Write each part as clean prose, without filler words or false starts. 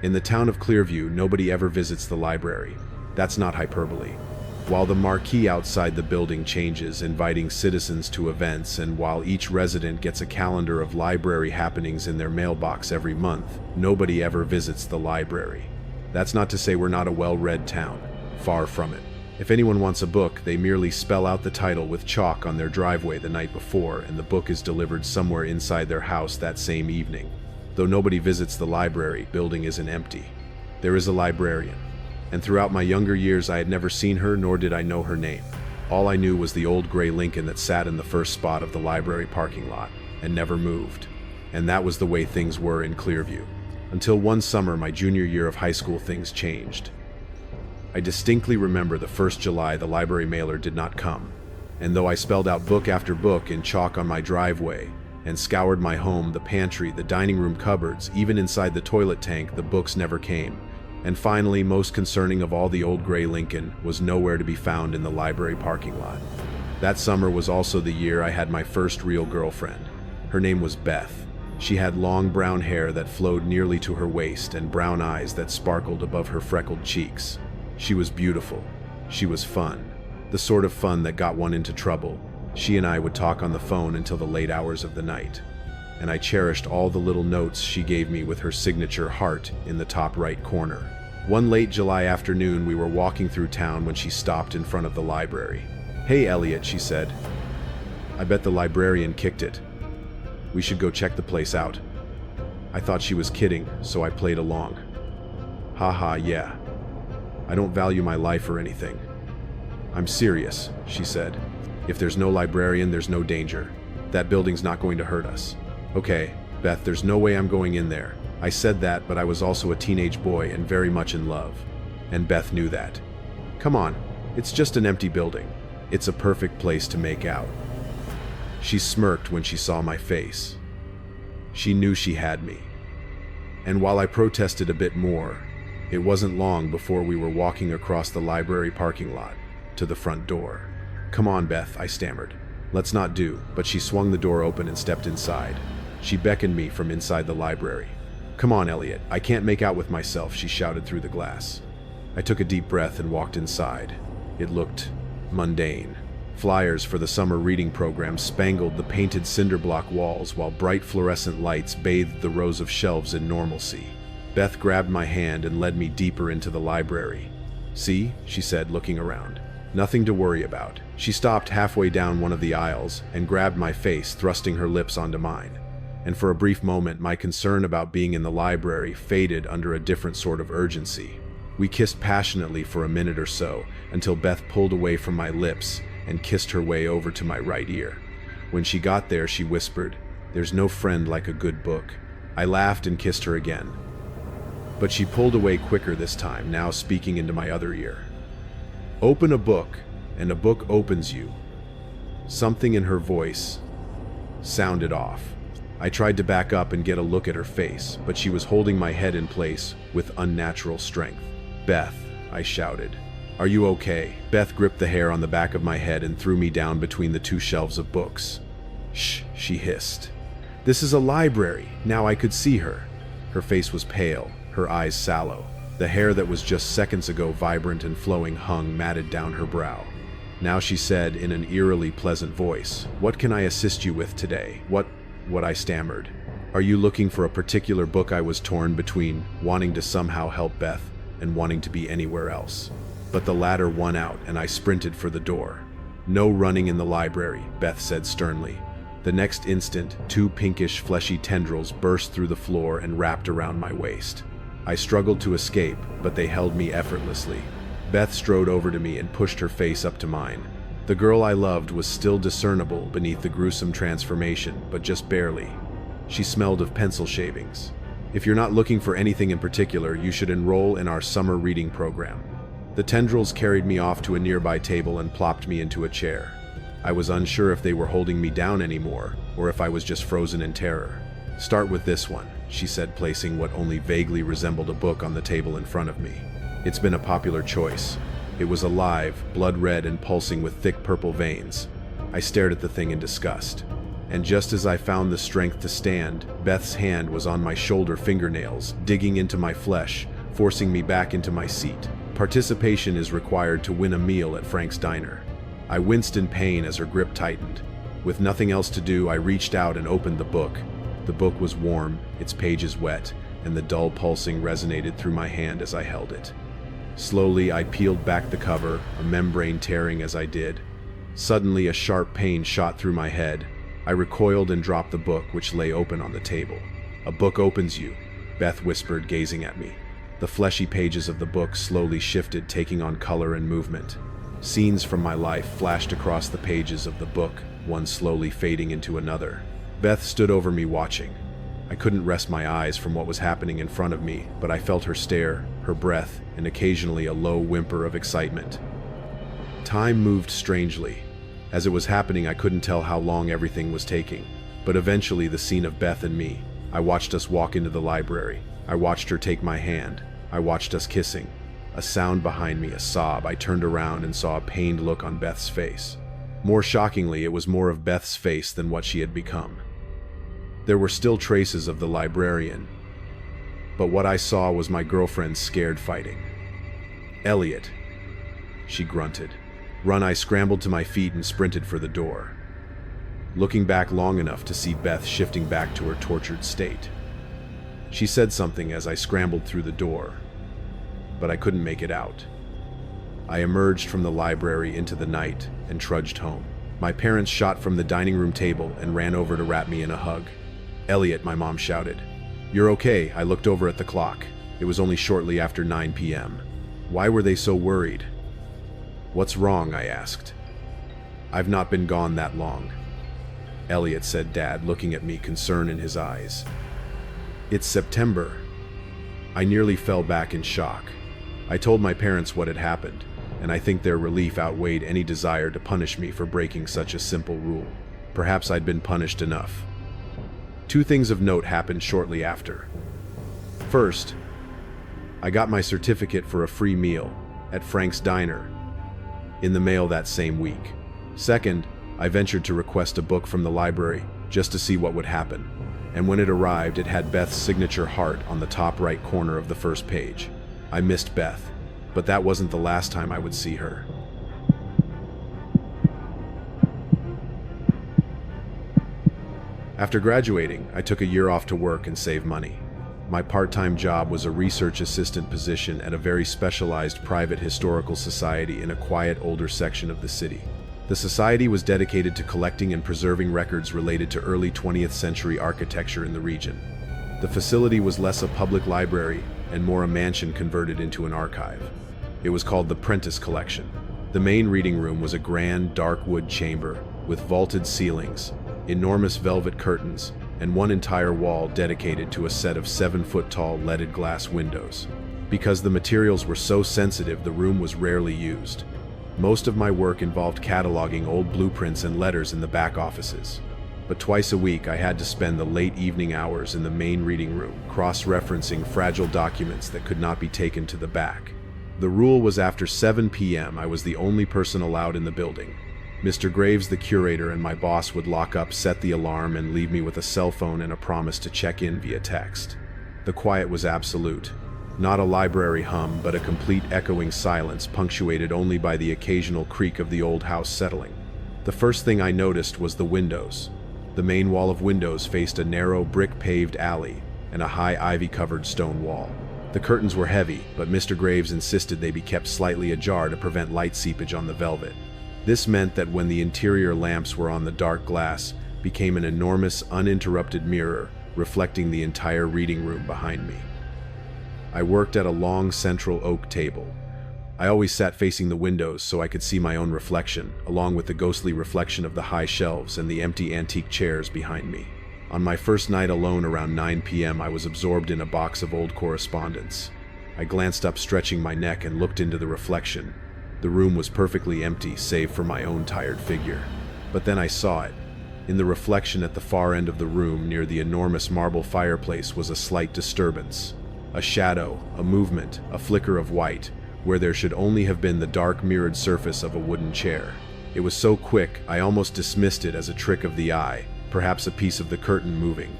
In the town of Clearview, nobody ever visits the library. That's not hyperbole. While the marquee outside the building changes, inviting citizens to events, and while each resident gets a calendar of library happenings in their mailbox every month, nobody ever visits the library. That's not to say we're not a well-read town. Far from it. If anyone wants a book, they merely spell out the title with chalk on their driveway the night before, and the book is delivered somewhere inside their house that same evening. Though nobody visits the library, building isn't empty. There is a librarian. And throughout my younger years, I had never seen her, nor did I know her name. All I knew was the old gray Lincoln that sat in the first spot of the library parking lot, and never moved. And that was the way things were in Clearview. Until one summer, my junior year of high school, things changed. I distinctly remember the first July the library mailer did not come. And though I spelled out book after book in chalk on my driveway, and scoured my home, the pantry, the dining room cupboards, even inside the toilet tank, the books never came. And finally, most concerning of all, the old gray Lincoln was nowhere to be found in the library parking lot. That summer was also the year I had my first real girlfriend. Her name was Beth. She had long brown hair that flowed nearly to her waist and brown eyes that sparkled above her freckled cheeks. She was beautiful. She was fun. The sort of fun that got one into trouble. She and I would talk on the phone until the late hours of the night. And I cherished all the little notes she gave me with her signature heart in the top right corner. One late July afternoon, we were walking through town when she stopped in front of the library. "Hey, Elliot," she said. "I bet the librarian kicked it. We should go check the place out." I thought she was kidding, so I played along. "Haha, yeah. I don't value my life or anything." "I'm serious," she said. "If there's no librarian, there's no danger. That building's not going to hurt us." "Okay, Beth, there's no way I'm going in there." I said that, but I was also a teenage boy and very much in love. And Beth knew that. "Come on, it's just an empty building. It's a perfect place to make out." She smirked when she saw my face. She knew she had me. And while I protested a bit more, it wasn't long before we were walking across the library parking lot to the front door. "Come on, Beth," I stammered. "Let's not do," but she swung the door open and stepped inside. She beckoned me from inside the library. "Come on, Elliot, I can't make out with myself," she shouted through the glass. I took a deep breath and walked inside. It looked mundane. Flyers for the summer reading program spangled the painted cinder block walls, while bright fluorescent lights bathed the rows of shelves in normalcy. Beth grabbed my hand and led me deeper into the library. "See," she said, looking around. "Nothing to worry about." She stopped halfway down one of the aisles and grabbed my face, thrusting her lips onto mine. And for a brief moment, my concern about being in the library faded under a different sort of urgency. We kissed passionately for a minute or so, until Beth pulled away from my lips and kissed her way over to my right ear. When she got there, she whispered, "There's no friend like a good book." I laughed and kissed her again. But she pulled away quicker this time, now speaking into my other ear. "Open a book, and a book opens you." Something in her voice sounded off. I tried to back up and get a look at her face, but she was holding my head in place with unnatural strength. "Beth," I shouted. "Are you okay?" Beth gripped the hair on the back of my head and threw me down between the two shelves of books. "Shh," she hissed. "This is a library." Now I could see her. Her face was pale, her eyes sallow. The hair that was just seconds ago vibrant and flowing hung matted down her brow. Now she said in an eerily pleasant voice, "What can I assist you with today?" What I stammered. "Are you looking for a particular book?" I was torn between wanting to somehow help Beth and wanting to be anywhere else. But the latter won out, and I sprinted for the door. "No running in the library," Beth said sternly. The next instant, two pinkish, fleshy tendrils burst through the floor and wrapped around my waist. I struggled to escape, but they held me effortlessly. Beth strode over to me and pushed her face up to mine. The girl I loved was still discernible beneath the gruesome transformation, but just barely. She smelled of pencil shavings. "If you're not looking for anything in particular, you should enroll in our summer reading program." The tendrils carried me off to a nearby table and plopped me into a chair. I was unsure if they were holding me down anymore, or if I was just frozen in terror. "Start with this one," she said, placing what only vaguely resembled a book on the table in front of me. It's been a popular choice. It was alive, blood red and pulsing with thick purple veins. I stared at the thing in disgust. and just as I found the strength to stand, Beth's hand was on my shoulder fingernails, digging into my flesh, forcing me back into my seat. Participation is required to win a meal at Frank's Diner. I winced in pain as her grip tightened. With nothing else to do, I reached out and opened the book. The book was warm, its pages wet, and the dull pulsing resonated through my hand as I held it. Slowly, I peeled back the cover, a membrane tearing as I did. Suddenly, a sharp pain shot through my head. I recoiled and dropped the book, which lay open on the table. "A book opens you," Beth whispered, gazing at me. The fleshy pages of the book slowly shifted, taking on color and movement. Scenes from my life flashed across the pages of the book, one slowly fading into another. Beth stood over me watching. I couldn't rest my eyes from what was happening in front of me, but I felt her stare, her breath, and occasionally a low whimper of excitement. Time moved strangely. As it was happening, I couldn't tell how long everything was taking. But eventually, the scene of Beth and me. I watched us walk into the library. I watched her take my hand. I watched us kissing. A sound behind me, a sob. I turned around and saw a pained look on Beth's face. More shockingly, it was more of Beth's face than what she had become. There were still traces of the librarian, but what I saw was my girlfriend's scared fighting. "Elliot," she grunted. "Run!" I scrambled to my feet and sprinted for the door, looking back long enough to see Beth shifting back to her tortured state. She said something as I scrambled through the door, but I couldn't make it out. I emerged from the library into the night and trudged home. My parents shot from the dining room table and ran over to wrap me in a hug. "Elliot," my mom shouted. "You're okay." I looked over at the clock. It was only shortly after 9 p.m. Why were they so worried? "What's wrong?" I asked. "I've not been gone that long," Elliot said, Dad, looking at me, concern in his eyes. "It's September." I nearly fell back in shock. I told my parents what had happened, and I think their relief outweighed any desire to punish me for breaking such a simple rule. Perhaps I'd been punished enough. Two things of note happened shortly after. First, I got my certificate for a free meal at Frank's Diner in the mail that same week. Second, I ventured to request a book from the library just to see what would happen, and when it arrived, it had Beth's signature heart on the top right corner of the first page. I missed Beth, but that wasn't the last time I would see her. After graduating, I took a year off to work and save money. My part-time job was a research assistant position at a very specialized private historical society in a quiet, older section of the city. The society was dedicated to collecting and preserving records related to early 20th century architecture in the region. The facility was less a public library and more a mansion converted into an archive. It was called the Prentice Collection. The main reading room was a grand, dark wood chamber with vaulted ceilings, enormous velvet curtains, and one entire wall dedicated to a set of 7-foot-tall leaded glass windows. Because the materials were so sensitive, the room was rarely used. Most of my work involved cataloging old blueprints and letters in the back offices. But twice a week, I had to spend the late evening hours in the main reading room, cross-referencing fragile documents that could not be taken to the back. The rule was after 7 p.m., I was the only person allowed in the building. Mr. Graves, the curator, and my boss would lock up, set the alarm, and leave me with a cell phone and a promise to check in via text. The quiet was absolute. Not a library hum, but a complete echoing silence punctuated only by the occasional creak of the old house settling. The first thing I noticed was the windows. The main wall of windows faced a narrow brick-paved alley and a high ivy-covered stone wall. The curtains were heavy, but Mr. Graves insisted they be kept slightly ajar to prevent light seepage on the velvet. This meant that when the interior lamps were on, the dark glass became an enormous, uninterrupted mirror reflecting the entire reading room behind me. I worked at a long central oak table. I always sat facing the windows so I could see my own reflection, along with the ghostly reflection of the high shelves and the empty antique chairs behind me. On my first night alone around 9 p.m., I was absorbed in a box of old correspondence. I glanced up, stretching my neck, and looked into the reflection. The room was perfectly empty, save for my own tired figure. But then I saw it. In the reflection at the far end of the room, near the enormous marble fireplace, was a slight disturbance. A shadow, a movement, a flicker of white, where there should only have been the dark mirrored surface of a wooden chair. It was so quick, I almost dismissed it as a trick of the eye, perhaps a piece of the curtain moving.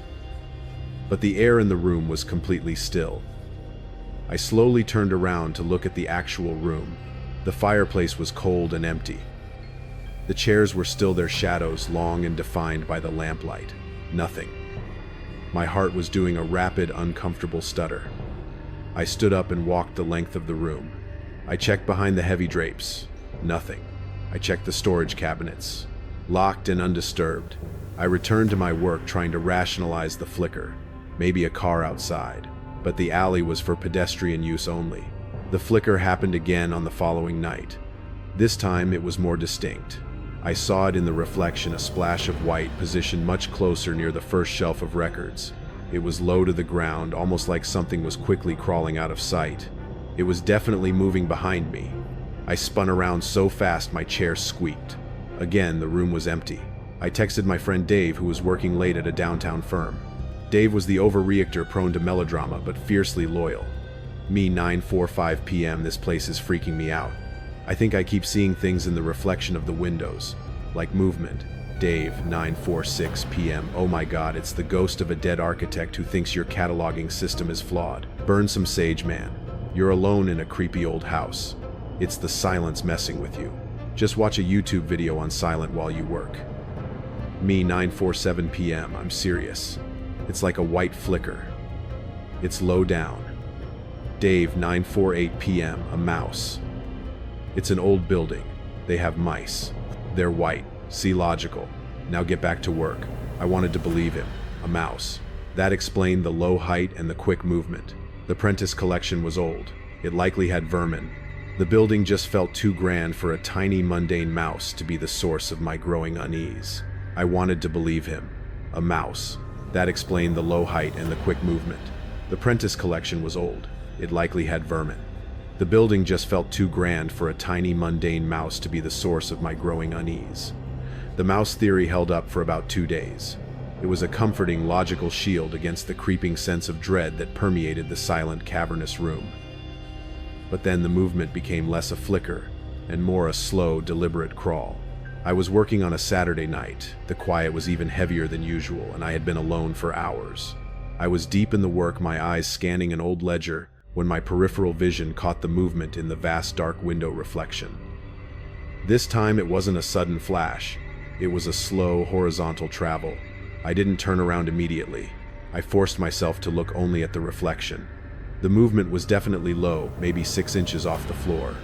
But the air in the room was completely still. I slowly turned around to look at the actual room. The fireplace was cold and empty. The chairs were still their shadows, long and defined by the lamplight. Nothing. My heart was doing a rapid, uncomfortable stutter. I stood up and walked the length of the room. I checked behind the heavy drapes. Nothing. I checked the storage cabinets. Locked and undisturbed. I returned to my work trying to rationalize the flicker. Maybe a car outside. But the alley was for pedestrian use only. The flicker happened again on the following night. This time it was more distinct. I saw it in the reflection, a splash of white positioned much closer near the first shelf of records. It was low to the ground, almost like something was quickly crawling out of sight. It was definitely moving behind me. I spun around so fast my chair squeaked. Again, the room was empty. I texted my friend Dave, who was working late at a downtown firm. Dave was the overreactor prone to melodrama, but fiercely loyal. Me, 9:45 p.m., this place is freaking me out. I think I keep seeing things in the reflection of the windows, like movement. Dave, 9:46 p.m. Oh my god, it's the ghost of a dead architect who thinks your cataloging system is flawed. Burn some sage, man. You're alone in a creepy old house. It's the silence messing with you. Just watch a YouTube video on silent while you work. Me, 9:47 p.m. I'm serious. It's like a white flicker. It's low down. Dave, 9:48 p.m. A mouse. It's an old building. They have mice. They're white. See, logical. Now get back to work. I wanted to believe him. A mouse. That explained the low height and the quick movement. The Prentice collection was old. It likely had vermin. The building just felt too grand for a tiny, mundane mouse to be the source of my growing unease. I wanted to believe him. A mouse. That explained the low height and the quick movement. The Prentice collection was old. It likely had vermin. The building just felt too grand for a tiny, mundane mouse to be the source of my growing unease. The mouse theory held up for about 2 days. It was a comforting, logical shield against the creeping sense of dread that permeated the silent, cavernous room. But then the movement became less a flicker and more a slow, deliberate crawl. I was working on a Saturday night. The quiet was even heavier than usual, and I had been alone for hours. I was deep in the work, my eyes scanning an old ledger, when my peripheral vision caught the movement in the vast dark window reflection. This time it wasn't a sudden flash. It was a slow, horizontal travel. I didn't turn around immediately. I forced myself to look only at the reflection. The movement was definitely low, maybe 6 inches off the floor.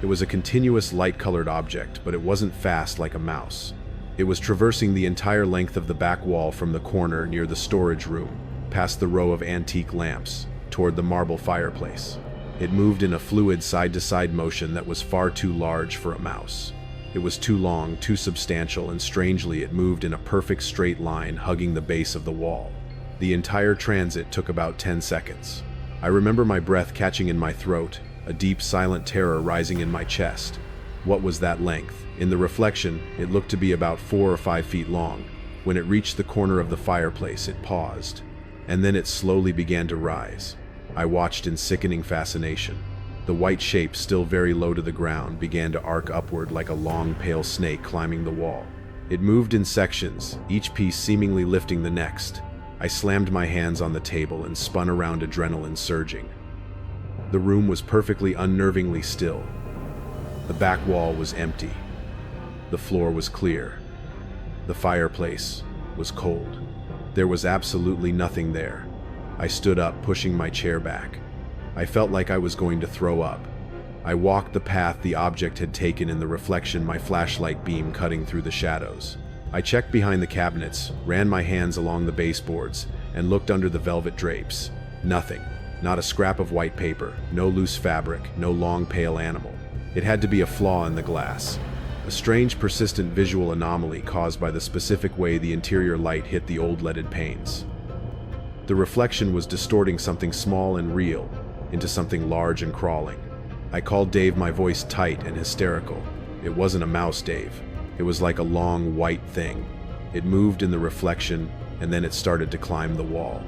It was a continuous light-colored object, but it wasn't fast like a mouse. It was traversing the entire length of the back wall from the corner near the storage room, past the row of antique lamps, toward the marble fireplace. It moved in a fluid side-to-side motion that was far too large for a mouse. It was too long, too substantial, and strangely it moved in a perfect straight line hugging the base of the wall. The entire transit took about 10 seconds. I remember my breath catching in my throat, a deep, silent terror rising in my chest. What was that length? In the reflection, it looked to be about 4 or 5 feet long. When it reached the corner of the fireplace, it paused, and then it slowly began to rise. I watched in sickening fascination. The white shape, still very low to the ground, began to arc upward like a long, pale snake climbing the wall. It moved in sections, each piece seemingly lifting the next. I slammed my hands on the table and spun around, adrenaline surging. The room was perfectly unnervingly still. The back wall was empty. The floor was clear. The fireplace was cold. There was absolutely nothing there. I stood up, pushing my chair back. I felt like I was going to throw up. I walked the path the object had taken in the reflection, my flashlight beam cutting through the shadows. I checked behind the cabinets, ran my hands along the baseboards, and looked under the velvet drapes. Nothing. Not a scrap of white paper, no loose fabric, no long pale animal. It had to be a flaw in the glass. A strange, persistent visual anomaly caused by the specific way the interior light hit the old leaded panes. The reflection was distorting something small and real into something large and crawling. I called Dave, my voice tight and hysterical. It wasn't a mouse, Dave. It was like a long, white thing. It moved in the reflection, and then it started to climb the wall.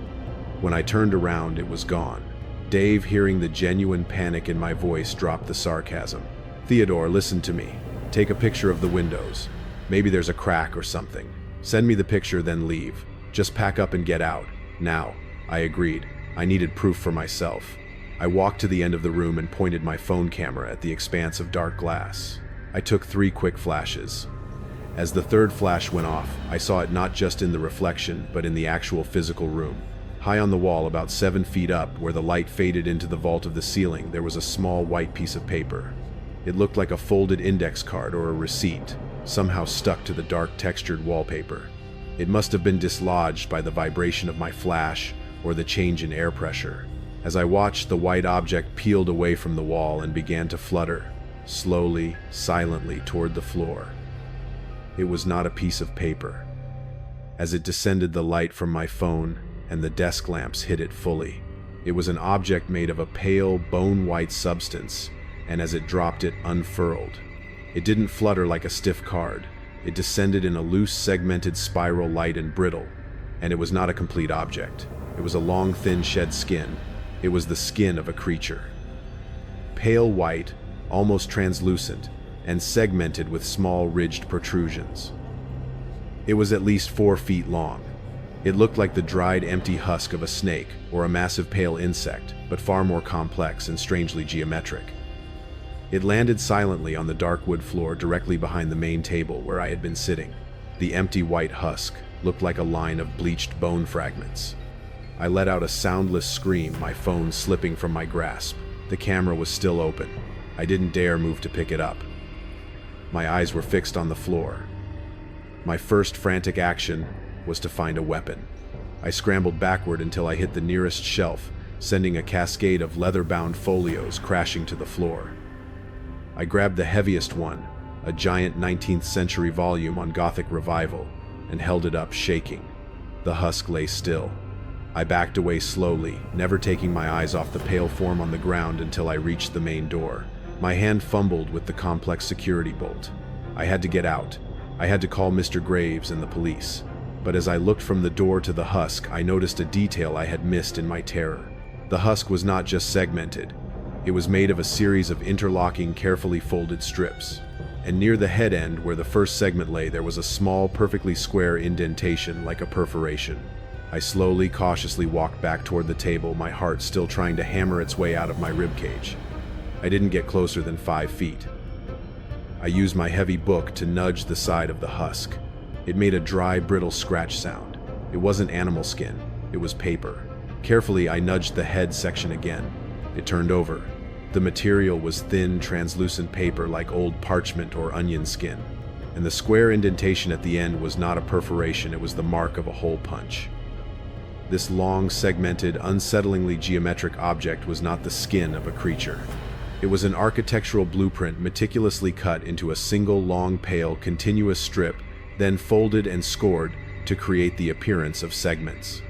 When I turned around, it was gone. Dave, hearing the genuine panic in my voice, dropped the sarcasm. "Theodore, listen to me. Take a picture of the windows. Maybe there's a crack or something." Send me the picture, then leave. Just pack up and get out. Now. I agreed. I needed proof for myself. I walked to the end of the room and pointed my phone camera at the expanse of dark glass. I took 3 quick flashes. As the third flash went off, I saw it not just in the reflection, but in the actual physical room. High on the wall, about 7 feet up, where the light faded into the vault of the ceiling, there was a small white piece of paper. It looked like a folded index card or a receipt, somehow stuck to the dark textured wallpaper. It must have been dislodged by the vibration of my flash or the change in air pressure. As I watched, the white object peeled away from the wall and began to flutter, slowly, silently, toward the floor. It was not a piece of paper. As it descended, the light from my phone and the desk lamps hit it fully. It was an object made of a pale, bone-white substance, and as it dropped, it unfurled. It didn't flutter like a stiff card. It descended in a loose, segmented spiral, light and brittle, and it was not a complete object. It was a long, thin shed skin. It was the skin of a creature. Pale white, almost translucent, and segmented with small, ridged protrusions. It was at least 4 feet long. It looked like the dried, empty husk of a snake or a massive pale insect, but far more complex and strangely geometric. It landed silently on the dark wood floor directly behind the main table where I had been sitting. The empty white husk looked like a line of bleached bone fragments. I let out a soundless scream, my phone slipping from my grasp. The camera was still open. I didn't dare move to pick it up. My eyes were fixed on the floor. My first frantic action was to find a weapon. I scrambled backward until I hit the nearest shelf, sending a cascade of leather-bound folios crashing to the floor. I grabbed the heaviest one, a giant 19th century volume on Gothic revival, and held it up, shaking. The husk lay still. I backed away slowly, never taking my eyes off the pale form on the ground until I reached the main door. My hand fumbled with the complex security bolt. I had to get out. I had to call Mr. Graves and the police. But as I looked from the door to the husk, I noticed a detail I had missed in my terror. The husk was not just segmented. It was made of a series of interlocking, carefully folded strips. And near the head end, where the first segment lay, there was a small, perfectly square indentation like a perforation. I slowly, cautiously walked back toward the table, my heart still trying to hammer its way out of my ribcage. I didn't get closer than 5 feet. I used my heavy book to nudge the side of the husk. It made a dry, brittle scratch sound. It wasn't animal skin, it was paper. Carefully, I nudged the head section again. It turned over. The material was thin, translucent paper like old parchment or onion skin. And the square indentation at the end was not a perforation, it was the mark of a hole punch. This long, segmented, unsettlingly geometric object was not the skin of a creature. It was an architectural blueprint meticulously cut into a single long, pale, continuous strip, then folded and scored to create the appearance of segments.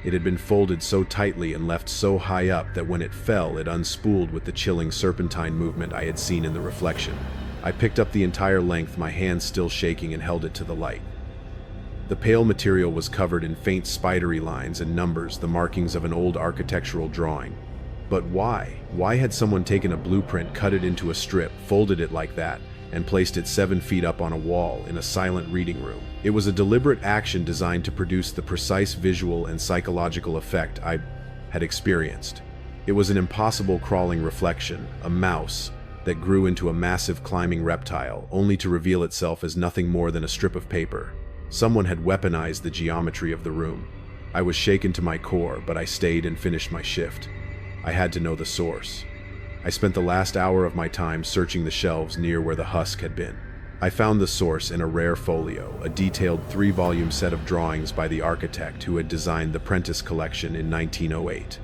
It had been folded so tightly and left so high up that when it fell, it unspooled with the chilling serpentine movement I had seen in the reflection. I picked up the entire length, my hands still shaking, and held it to the light. The pale material was covered in faint spidery lines and numbers, the markings of an old architectural drawing. But why? Why had someone taken a blueprint, cut it into a strip, folded it like that, and placed it 7 feet up on a wall in a silent reading room? It was a deliberate action designed to produce the precise visual and psychological effect I had experienced. It was an impossible crawling reflection, a mouse, that grew into a massive climbing reptile, only to reveal itself as nothing more than a strip of paper. Someone had weaponized the geometry of the room. I was shaken to my core, but I stayed and finished my shift. I had to know the source. I spent the last hour of my time searching the shelves near where the husk had been. I found the source in a rare folio, a detailed 3-volume set of drawings by the architect who had designed the Prentice collection in 1908.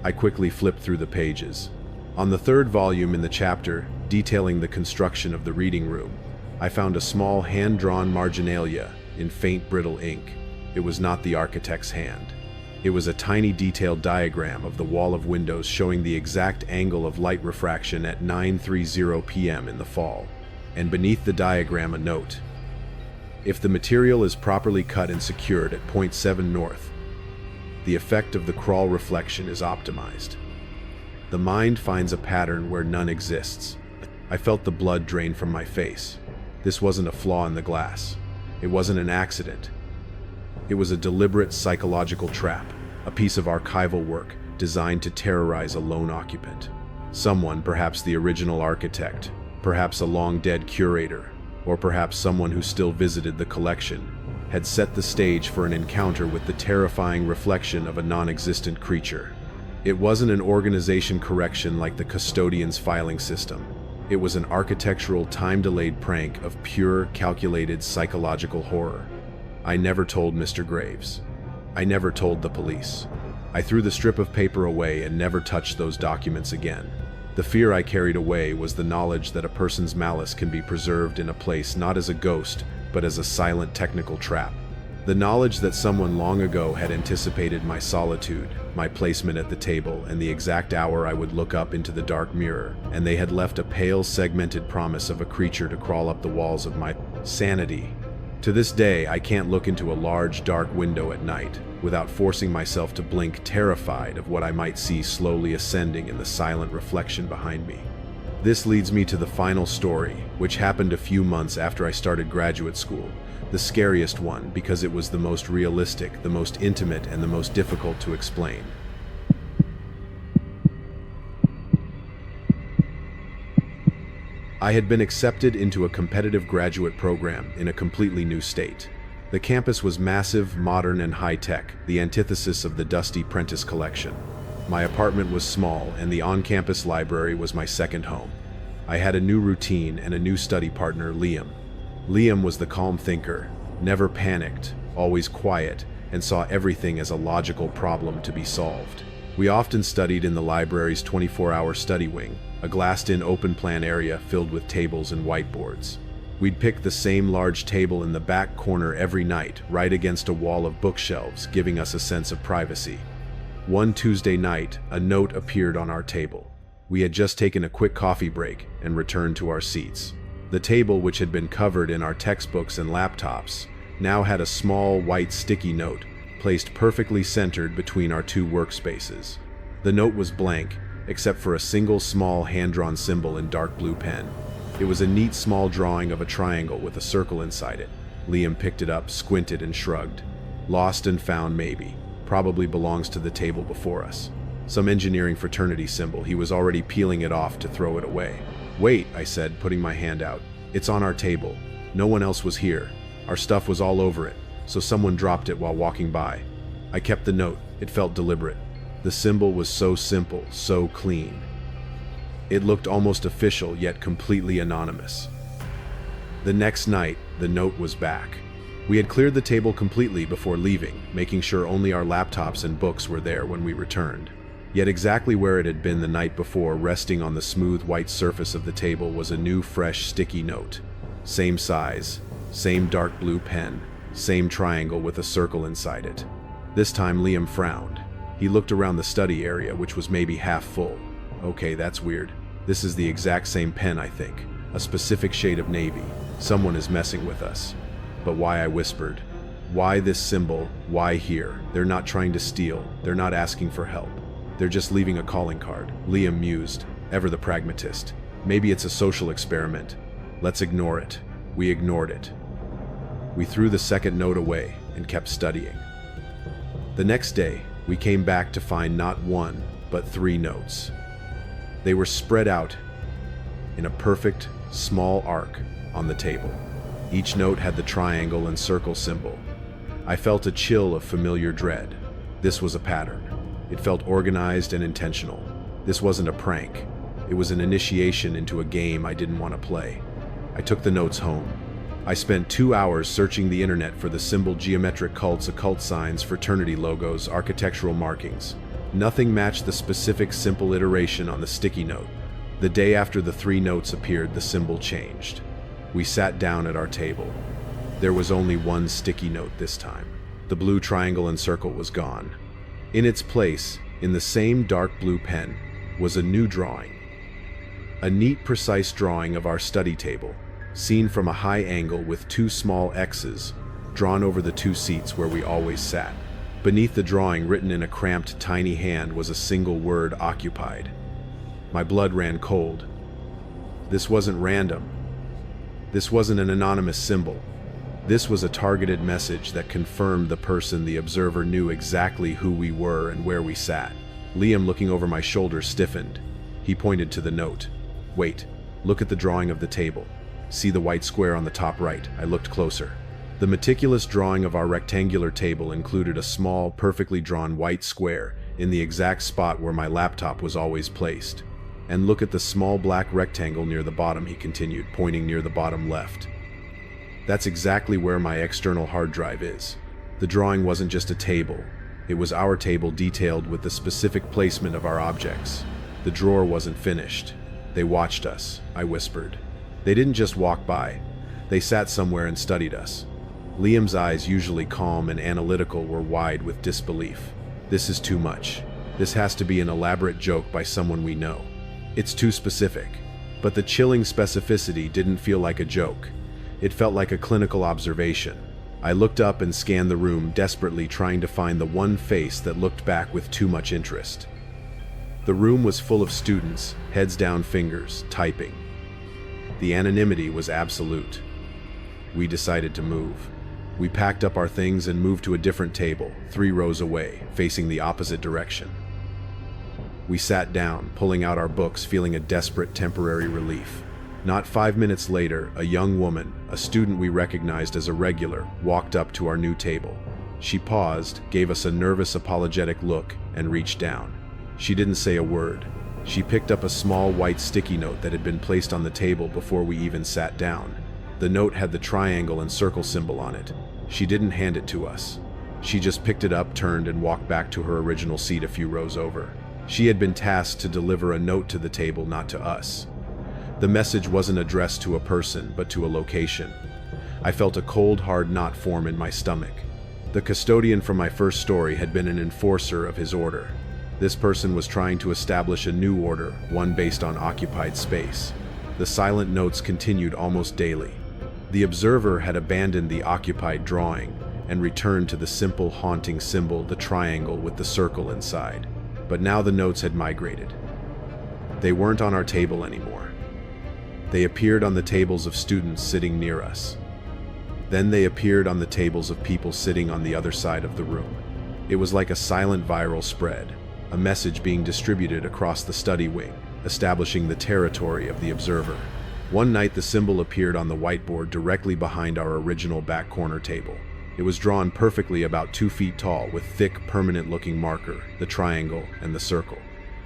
I quickly flipped through the pages. On the 3rd volume, in the chapter detailing the construction of the reading room, I found a small hand-drawn marginalia in faint brittle ink. It was not the architect's hand. It was a tiny detailed diagram of the wall of windows showing the exact angle of light refraction at 9:30 p.m. in the fall, and beneath the diagram a note. If the material is properly cut and secured at 0.7 north, the effect of the crawl reflection is optimized. The mind finds a pattern where none exists. I felt the blood drain from my face. This wasn't a flaw in the glass. It wasn't an accident. It was a deliberate psychological trap, a piece of archival work designed to terrorize a lone occupant. Someone, perhaps the original architect, perhaps a long-dead curator, or perhaps someone who still visited the collection, had set the stage for an encounter with the terrifying reflection of a non-existent creature. It wasn't an organization correction like the custodian's filing system. It was an architectural, time-delayed prank of pure, calculated psychological horror. I never told Mr. Graves. I never told the police. I threw the strip of paper away and never touched those documents again. The fear I carried away was the knowledge that a person's malice can be preserved in a place not as a ghost, but as a silent technical trap. The knowledge that someone long ago had anticipated my solitude, my placement at the table, and the exact hour I would look up into the dark mirror, and they had left a pale, segmented promise of a creature to crawl up the walls of my sanity. To this day, I can't look into a large, dark window at night without forcing myself to blink, terrified of what I might see slowly ascending in the silent reflection behind me. This leads me to the final story, which happened a few months after I started graduate school. The scariest one because it was the most realistic, the most intimate, and the most difficult to explain. I had been accepted into a competitive graduate program in a completely new state. The campus was massive, modern, and high-tech, the antithesis of the dusty Prentice collection. My apartment was small, and the on-campus library was my second home. I had a new routine and a new study partner, Liam. Liam was the calm thinker, never panicked, always quiet, and saw everything as a logical problem to be solved. We often studied in the library's 24-hour study wing, a glassed-in open-plan area filled with tables and whiteboards. We'd pick the same large table in the back corner every night, right against a wall of bookshelves, giving us a sense of privacy. One Tuesday night, a note appeared on our table. We had just taken a quick coffee break and returned to our seats. The table, which had been covered in our textbooks and laptops, now had a small white sticky note placed perfectly centered between our two workspaces. The note was blank, except for a single small hand-drawn symbol in dark blue pen. It was a neat small drawing of a triangle with a circle inside it. Liam picked it up, squinted, and shrugged. Lost and found, maybe. Probably belongs to the table before us. Some engineering fraternity symbol. He was already peeling it off to throw it away. "Wait," I said, putting my hand out. "It's on our table. No one else was here. Our stuff was all over it, so someone dropped it while walking by." I kept the note. It felt deliberate. The symbol was so simple, so clean. It looked almost official, yet completely anonymous. The next night, the note was back. We had cleared the table completely before leaving, making sure only our laptops and books were there when we returned. Yet exactly where it had been the night before, resting on the smooth white surface of the table, was a new, fresh, sticky note. Same size, same dark blue pen, same triangle with a circle inside it. This time Liam frowned. He looked around the study area, which was maybe half full. "Okay, that's weird. This is the exact same pen, I think. A specific shade of navy. Someone is messing with us." "But why?" I whispered. "Why this symbol? Why here? They're not trying to steal. They're not asking for help. They're just leaving a calling card." Liam mused, ever the pragmatist. "Maybe it's a social experiment. Let's ignore it." We ignored it. We threw the second note away and kept studying. The next day, we came back to find not one, but 3 notes. They were spread out in a perfect, small arc on the table. Each note had the triangle and circle symbol. I felt a chill of familiar dread. This was a pattern. It felt organized and intentional. This wasn't a prank. It was an initiation into a game I didn't want to play. I took the notes home. I spent 2 hours searching the internet for the symbol, geometric cults, occult signs, fraternity logos, architectural markings. Nothing matched the specific simple iteration on the sticky note. The day after the 3 notes appeared, the symbol changed. We sat down at our table. There was only one sticky note this time. The blue triangle and circle was gone. In its place, in the same dark blue pen, was a new drawing. A neat, precise drawing of our study table, seen from a high angle with 2 small X's drawn over the 2 seats where we always sat. Beneath the drawing, written in a cramped, tiny hand, was a single word: occupied. My blood ran cold. This wasn't random. This wasn't an anonymous symbol. This was a targeted message that confirmed the observer knew exactly who we were and where we sat. Liam, looking over my shoulder, stiffened. He pointed to the note. "Wait, look at the drawing of the table. See the white square on the top right?" I looked closer. The meticulous drawing of our rectangular table included a small, perfectly drawn white square in the exact spot where my laptop was always placed. "And look at the small black rectangle near the bottom," he continued, pointing near the bottom left. "That's exactly where my external hard drive is." The drawing wasn't just a table. It was our table detailed with the specific placement of our objects. The drawer wasn't finished. "They watched us," I whispered. "They didn't just walk by. They sat somewhere and studied us." Liam's eyes, usually calm and analytical, were wide with disbelief. "This is too much. This has to be an elaborate joke by someone we know. It's too specific." But the chilling specificity didn't feel like a joke. It felt like a clinical observation. I looked up and scanned the room, desperately trying to find the one face that looked back with too much interest. The room was full of students, heads down, fingers, typing. The anonymity was absolute. We decided to move. We packed up our things and moved to a different table, 3 rows away, facing the opposite direction. We sat down, pulling out our books, feeling a desperate temporary relief. Not 5 minutes later, a young woman, a student we recognized as a regular, walked up to our new table. She paused, gave us a nervous, apologetic look, and reached down. She didn't say a word. She picked up a small white sticky note that had been placed on the table before we even sat down. The note had the triangle and circle symbol on it. She didn't hand it to us. She just picked it up, turned, and walked back to her original seat a few rows over. She had been tasked to deliver a note to the table, not to us. The message wasn't addressed to a person, but to a location. I felt a cold, hard knot form in my stomach. The custodian from my first story had been an enforcer of his order. This person was trying to establish a new order, one based on occupied space. The silent notes continued almost daily. The observer had abandoned the occupied drawing and returned to the simple, haunting symbol, the triangle with the circle inside. But now the notes had migrated. They weren't on our table anymore. They appeared on the tables of students sitting near us. Then they appeared on the tables of people sitting on the other side of the room. It was like a silent viral spread, a message being distributed across the study wing, establishing the territory of the observer. One night, the symbol appeared on the whiteboard directly behind our original back corner table. It was drawn perfectly, about 2 feet tall, with thick, permanent-looking marker, the triangle, and the circle.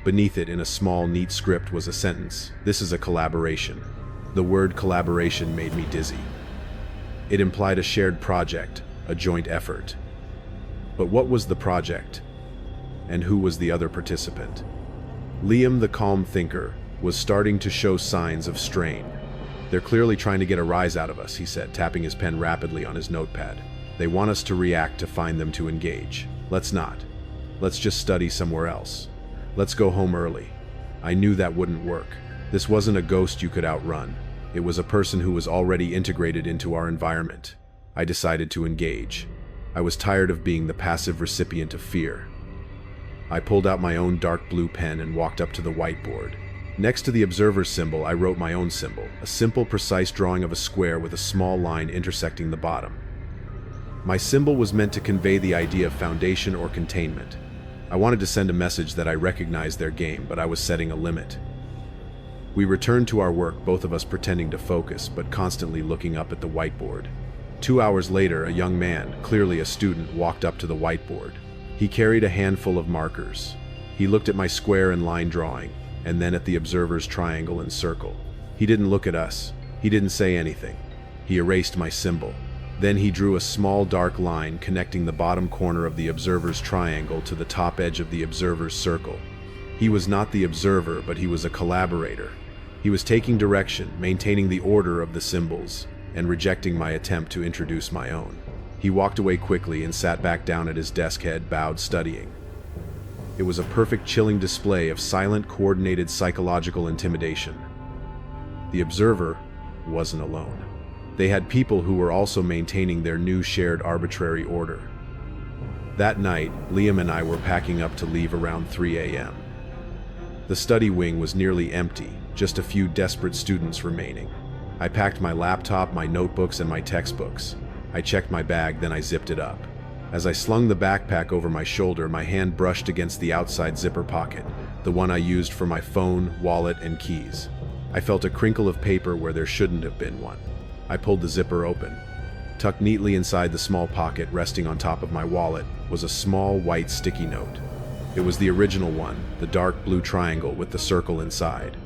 Beneath it, in a small, neat script, was a sentence: "This is a collaboration." The word collaboration made me dizzy. It implied a shared project, a joint effort. But what was the project? And who was the other participant? Liam, the calm thinker, was starting to show signs of strain. "They're clearly trying to get a rise out of us," he said, tapping his pen rapidly on his notepad. "They want us to react, to find them, to engage. Let's not. Let's just study somewhere else. Let's go home early." I knew that wouldn't work. This wasn't a ghost you could outrun. It was a person who was already integrated into our environment. I decided to engage. I was tired of being the passive recipient of fear. I pulled out my own dark blue pen and walked up to the whiteboard. Next to the observer's symbol, I wrote my own symbol, a simple, precise drawing of a square with a small line intersecting the bottom. My symbol was meant to convey the idea of foundation or containment. I wanted to send a message that I recognized their game, but I was setting a limit. We returned to our work, both of us pretending to focus, but constantly looking up at the whiteboard. 2 hours later, a young man, clearly a student, walked up to the whiteboard. He carried a handful of markers. He looked at my square and line drawing, and then at the observer's triangle and circle. He didn't look at us. He didn't say anything. He erased my symbol. Then he drew a small dark line connecting the bottom corner of the observer's triangle to the top edge of the observer's circle. He was not the observer, but he was a collaborator. He was taking direction, maintaining the order of the symbols, and rejecting my attempt to introduce my own. He walked away quickly and sat back down at his desk, head bowed, studying. It was a perfect, chilling display of silent, coordinated psychological intimidation. The observer wasn't alone. They had people who were also maintaining their new shared arbitrary order. That night, Liam and I were packing up to leave around 3 a.m. The study wing was nearly empty, just a few desperate students remaining. I packed my laptop, my notebooks, and my textbooks. I checked my bag, then I zipped it up. As I slung the backpack over my shoulder, my hand brushed against the outside zipper pocket, the one I used for my phone, wallet, and keys. I felt a crinkle of paper where there shouldn't have been one. I pulled the zipper open. Tucked neatly inside the small pocket resting on top of my wallet was a small white sticky note. It was the original one, the dark blue triangle with the circle inside.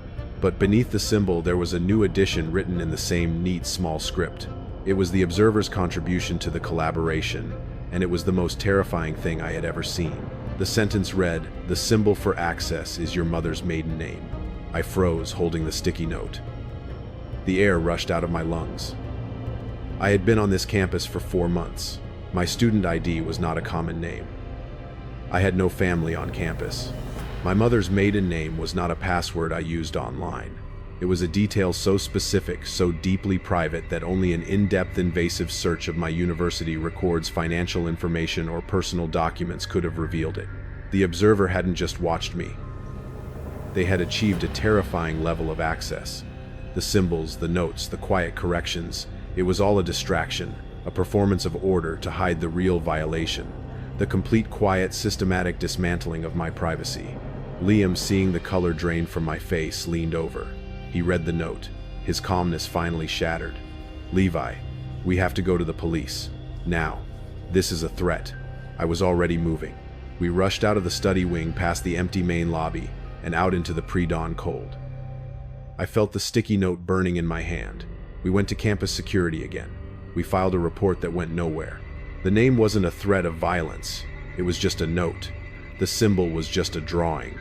But beneath the symbol there was a new addition written in the same neat small script. It was the observer's contribution to the collaboration, and it was the most terrifying thing I had ever seen. The sentence read, "The symbol for access is your mother's maiden name." I froze, holding the sticky note. The air rushed out of my lungs. I had been on this campus for 4 months. My student ID was not a common name. I had no family on campus. My mother's maiden name was not a password I used online. It was a detail so specific, so deeply private that only an in-depth invasive search of my university records, financial information, or personal documents could have revealed it. The observer hadn't just watched me. They had achieved a terrifying level of access. The symbols, the notes, the quiet corrections, it was all a distraction, a performance of order to hide the real violation, the complete quiet, systematic dismantling of my privacy. Liam, seeing the color drain from my face, leaned over. He read the note. His calmness finally shattered. "Levi, we have to go to the police. Now. This is a threat." I was already moving. We rushed out of the study wing, past the empty main lobby, and out into the pre-dawn cold. I felt the sticky note burning in my hand. We went to campus security again. We filed a report that went nowhere. The name wasn't a threat of violence. It was just a note. The symbol was just a drawing.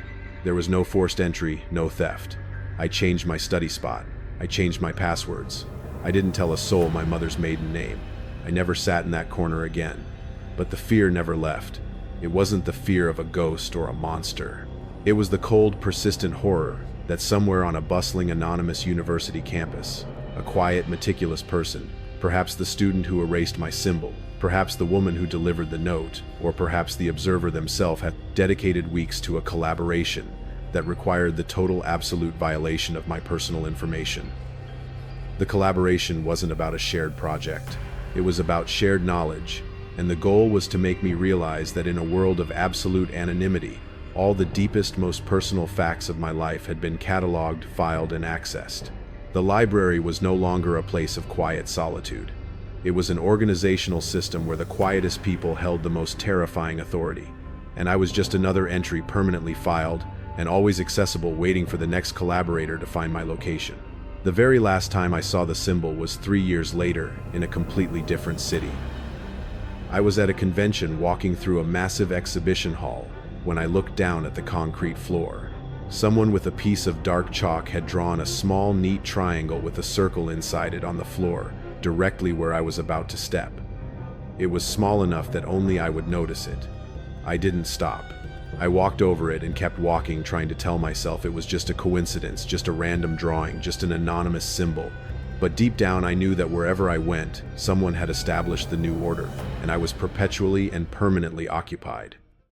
There was no forced entry, no theft. I changed my study spot. I changed my passwords. I didn't tell a soul my mother's maiden name. I never sat in that corner again. But the fear never left. It wasn't the fear of a ghost or a monster. It was the cold, persistent horror that somewhere on a bustling, anonymous university campus, a quiet, meticulous person, perhaps the student who erased my symbol, perhaps the woman who delivered the note, or perhaps the observer themselves, had dedicated weeks to a collaboration that required the total, absolute violation of my personal information. The collaboration wasn't about a shared project. It was about shared knowledge, and the goal was to make me realize that in a world of absolute anonymity, all the deepest, most personal facts of my life had been cataloged, filed, and accessed. The library was no longer a place of quiet solitude. It was an organizational system where the quietest people held the most terrifying authority, and I was just another entry permanently filed and always accessible, waiting for the next collaborator to find my location. The very last time I saw the symbol was 3 years later in a completely different city. I was at a convention walking through a massive exhibition hall when I looked down at the concrete floor. Someone with a piece of dark chalk had drawn a small, neat triangle with a circle inside it on the floor, directly where I was about to step. It was small enough that only I would notice it. I didn't stop. I walked over it and kept walking, trying to tell myself it was just a coincidence, just a random drawing, just an anonymous symbol. But deep down I knew that wherever I went, someone had established the new order, and I was perpetually and permanently occupied.